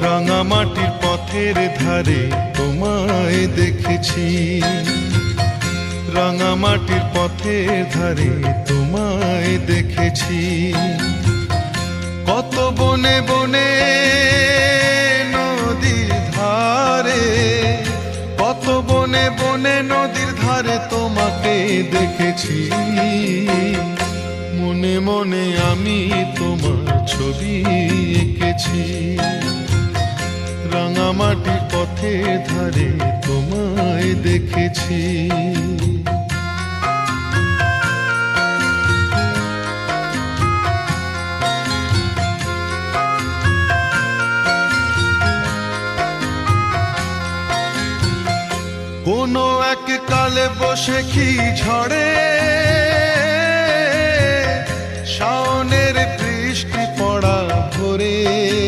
রাঙা মাটির পথের ধারে তোমায় দেখেছি, রাঙা মাটির পথের ধারে তোমায় দেখেছি। কত বনে বনে নদীর ধারে, কত বনে বনে নদীর ধারে তোমাকে দেখেছি। মনে মনে আমি তোমার ছবি এঁকেছি, রাঙা মাটির পথের ধারে তোমায় দেখেছি। কোনো এক কালে বসে কি ঝড়ে শাওনের বৃষ্টি পড়া ভোরে